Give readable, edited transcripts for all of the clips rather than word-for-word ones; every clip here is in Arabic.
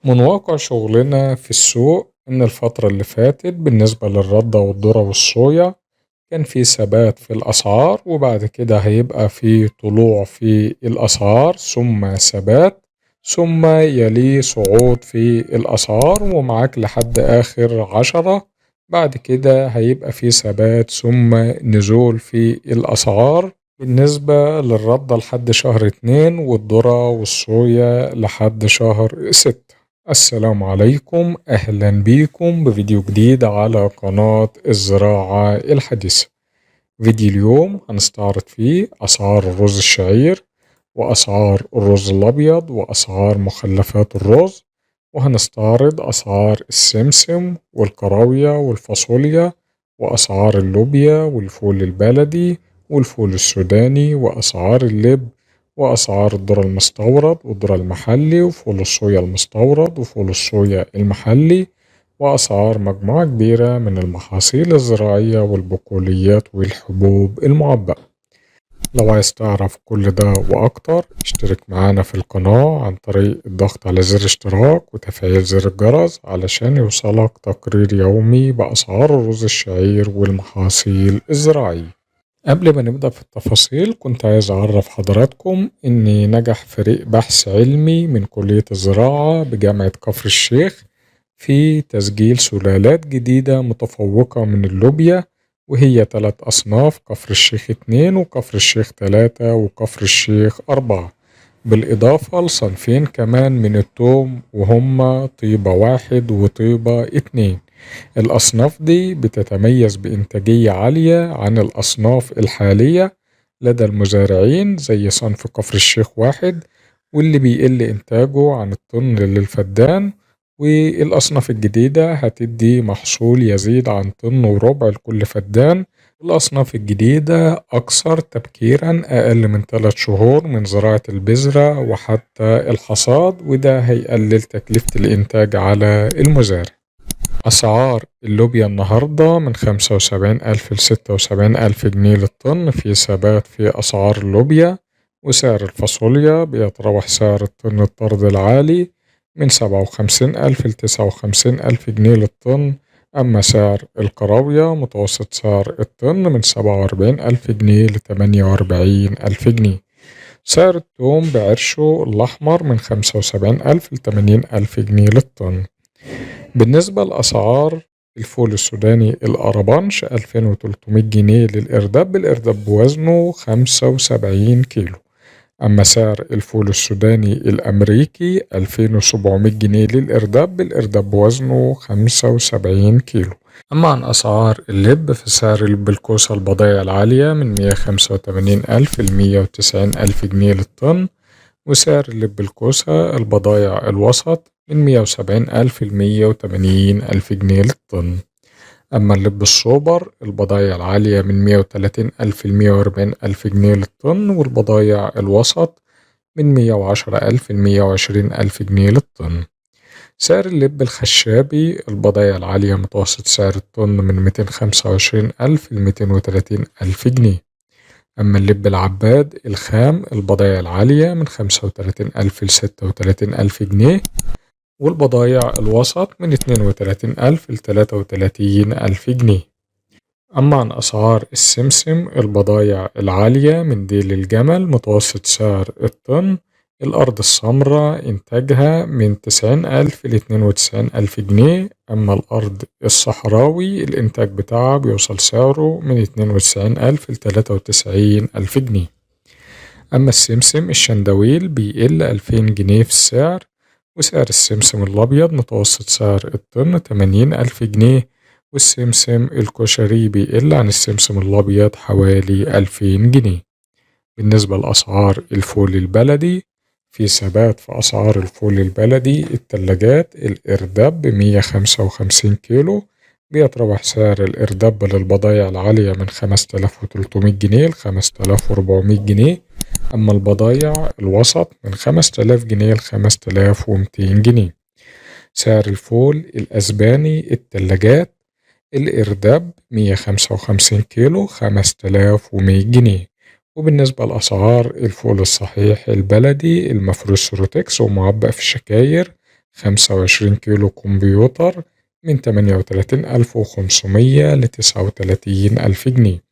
من واقع شغلنا في السوق إن الفترة اللي فاتت بالنسبة للردة والذرة والصويا كان في ثبات في الأسعار، وبعد كده هيبقى في طلوع في الأسعار ثم ثبات ثم يليه صعود في الأسعار ومعاك لحد آخر 10. بعد كده هيبقى في ثبات ثم نزول في الأسعار بالنسبة للردة لحد شهر 2 والذرة والصويا لحد شهر 6. السلام عليكم، أهلا بيكم بفيديو جديد على قناة الزراعة الحديثة. فيديو اليوم هنستعرض فيه أسعار الرز الشعير وأسعار الرز الأبيض وأسعار مخلفات الرز، وهنستعرض أسعار السمسم والكراوية والفاصوليا وأسعار اللوبيا والفول البلدي والفول السوداني وأسعار اللب وأسعار الذرة المستورد والذرة المحلي وفول الصويا المستورد وفول الصويا المحلي وأسعار مجموعة كبيرة من المحاصيل الزراعية والبقوليات والحبوب المعبأة. لو عايز تعرف كل ده وأكتر اشترك معانا في القناة عن طريق الضغط على زر اشتراك وتفعيل زر الجرس علشان يوصلك تقرير يومي بأسعار الرز الشعير والمحاصيل الزراعية. قبل ما نبدأ في التفاصيل كنت عايز أعرف حضراتكم إن نجح فريق بحث علمي من كلية الزراعة بجامعة كفر الشيخ في تسجيل سلالات جديدة متفوقة من اللوبيا، وهي 3 أصناف: كفر الشيخ 2 وكفر الشيخ 3 وكفر الشيخ 4، بالإضافة لصنفين كمان من التوم وهما طيبة 1 وطيبة 2. الأصناف دي بتتميز بإنتاجية عالية عن الأصناف الحالية لدى المزارعين زي صنف كفر الشيخ 1 واللي بيقل إنتاجه عن الطن للفدان، والأصناف الجديدة هتدي محصول يزيد عن طن وربع لكل فدان. الأصناف الجديدة أكثر تبكيرا، أقل من 3 شهور من زراعة البذرة وحتى الحصاد، وده هيقلل تكلفة الإنتاج على المزارع. أسعار اللوبيا النهاردة من 75,000 ل76,000 جنيه للطن، في ثبات في أسعار اللوبيا. وسعر الفاصوليا بيتراوح سعر الطن الطرد العالي من 57,000 ل59,000 جنيه للطن. أما سعر الكراوية متوسط سعر الطن من 47,000 جنيه ل48,000 جنيه. سعر الثوم بعرشه الأحمر من 75,000 ل80,000 جنيه للطن. بالنسبة لأسعار الفول السوداني القربانش 2300 جنيه للإرداب، الإرداب بوزنه 75 كيلو. أما سعر الفول السوداني الأمريكي 2700 جنيه للإرداب، الإرداب بوزنه 75 كيلو. أما عن أسعار اللب فسعر اللب الكوسة البضائع العالية من 185 ألف ل 190 ألف جنيه للطن، وسعر اللب الكوسة البضايع الوسط من 170 ألف ل 180 ألف جنيه للطن. أما اللب السوبر البضايع العالية من 130 ألف ل 140 ألف جنيه للطن، والبضايع الوسط من 110 ألف ل 120 ألف جنيه للطن. سعر اللب الخشابي البضايع العالية متوسط سعر الطن من 225 ألف ل 230 ألف جنيه. أما اللب العباد الخام البضايع العالية من 35 ألف ل 36 ألف جنيه، والبضايع الوسط من 32 ألف ل 33 ألف جنيه. أما عن أسعار السمسم البضايع العالية من ديل الجمل متوسط سعر الطن الأرض السمراء إنتاجها من 90 ألف ل 92 ألف جنيه. أما الأرض الصحراوي الإنتاج بتاعها بيوصل سعره من 92 ألف ل 93 ألف جنيه. أما السمسم الشندويل بيقل 2000 جنيه في السعر، وسعر السمسم الأبيض متوسط سعر الطن 80 ألف جنيه، والسمسم الكشري بيقل عن السمسم الأبيض حوالي 2000 جنيه. بالنسبة لأسعار الفول البلدي في ثبات في أسعار الفول البلدي. التلاجات الإرداب 155 كيلو بيتراوح سعر الإرداب للبضايع العالية من 5300 جنيه ل 5400 جنيه. أما البضايع الوسط من 5000 جنيه ل 5200 جنيه. سعر الفول الأسباني التلاجات الإرداب 155 كيلو 5100 جنيه. وبالنسبة لأسعار الفول الصحيح البلدي المفروش سوروتكس ومعبأ في الشكاير 25 كيلو كمبيوتر من 38,500 ل39,000 جنيه،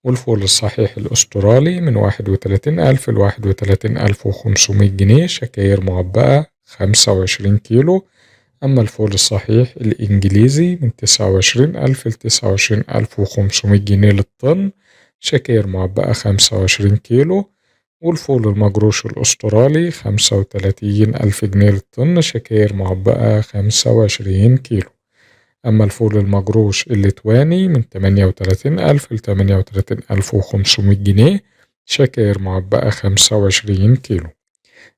والفول الصحيح الأسترالي من 31,000 ل31,500 جنيه شكاير معبأة 25 كيلو. أما الفول الصحيح الإنجليزي من 29,000 ل29,500 جنيه للطن شكاير معبأة 25 كيلو، والفول المجروش الأسترالي 35,000 جنيه للطن شكاير معبأة 25 كيلو. أما الفول المجروش الليتواني من 38,000 ل38,500 جنيه شكاير معبأة 25 كيلو.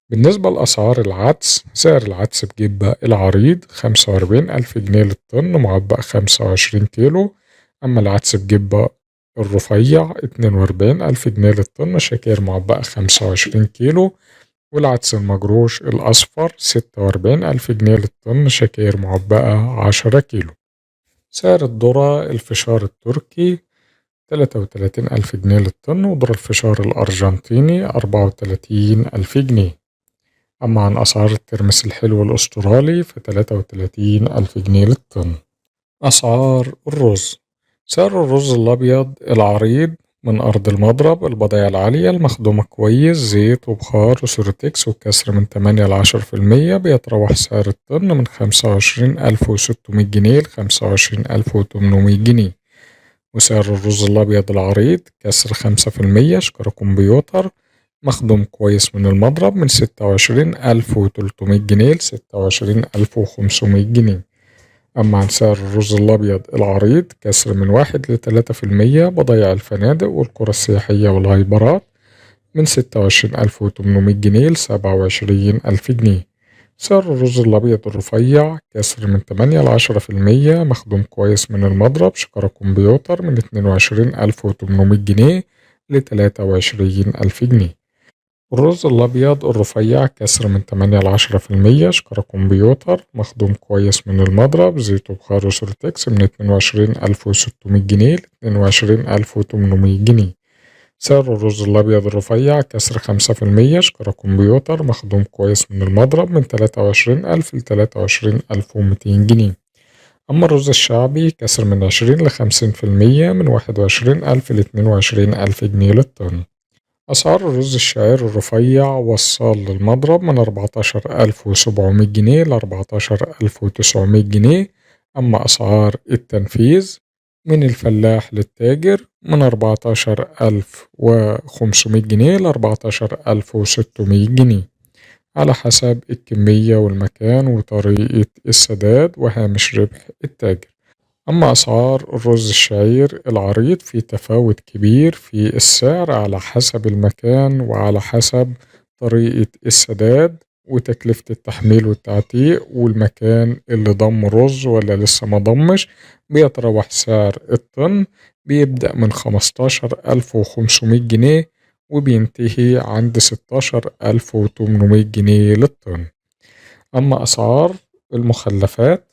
بالنسبة لأسعار العدس، سعر العدس بجبة العريض 45,000 جنيه للطن معبأ 25 كيلو. أما العدس بجبة الرفيع 42,000 جنيه للطن شكاير معبأة 25 كيلو، والعدس المجروش الأصفر 46,000 جنيه للطن شكاير معبأة 10 كيلو. سعر الذرة الفشار التركي 33,000 جنيه للطن، وذرة الفشار الأرجنتيني 34,000 جنيه. أما عن أسعار الترمس الحلو الأسترالي ف33,000 جنيه للطن. أسعار الرز، سعر الرز الأبيض العريض من أرض المضرب البضائع العالية المخدومة كويس زيت وبخار وسورتكس وكسر من 8 ل10% بيتراوح سعر الطن من 25,600 جنيه ل25,800 جنيه. وسعر الرز الأبيض العريض كسر 5% شكارة كمبيوتر مخدوم كويس من المضرب من 26,300 جنيه ل26,500 جنيه. أما عن سعر الرز الأبيض العريض كسر من 1 ل3% بضيع الفنادق والقرى السياحية والهايبرات من 26,800 جنيه ل27,000 جنيه. سعر الرز الأبيض الرفيع كسر من 8 ل10% مخدوم كويس من المضرب شكارة كمبيوتر من 22,800 جنيه ل23,000 جنيه. الرز الأبيض الرفيع كسر من 8 ل10% شكارة كمبيوتر مخدوم كويس من المضرب زيت وبخار وسورتكس من 22,600 جنيه ل22,800 جنيه. سعر الرز الأبيض الرفيع كسر 5% شكارة كمبيوتر مخدوم كويس من المضرب من 23,000 ل23,200 جنيه. أما الرز الشعبي كسر من 20 ل50% من 21,000 ل22,000 جنيه للطن. أسعار الرز الشعير الرفيع والصال للمضرب من 14,700 جنيه ل14,900 جنيه. أما أسعار التنفيذ من الفلاح للتاجر من 14,500 جنيه ل14,600 جنيه على حسب الكمية والمكان وطريقة السداد وهامش ربح التاجر. أما أسعار الرز الشعير العريض في تفاوت كبير في السعر على حسب المكان وعلى حسب طريقة السداد وتكلفة التحميل والتعتيق والمكان اللي ضم رز ولا لسه ما ضمش. بيتراوح سعر الطن بيبدأ من 15,500 جنيه وبينتهي عند 16,800 جنيه للطن. أما أسعار المخلفات،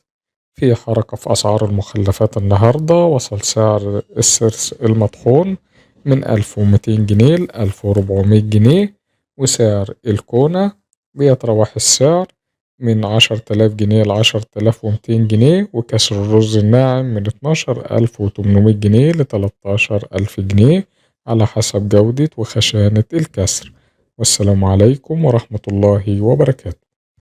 في حركة في أسعار المخلفات النهاردة. وصل سعر السرس المطحون من 1,200 جنيه ل1,400 جنيه، وسعر الكونة بيتراوح السعر من 10,000 جنيه ل10,200 جنيه، وكسر الرز الناعم من 12,800 جنيه ل13,000 جنيه على حسب جودة وخشانة الكسر. والسلام عليكم ورحمة الله وبركاته.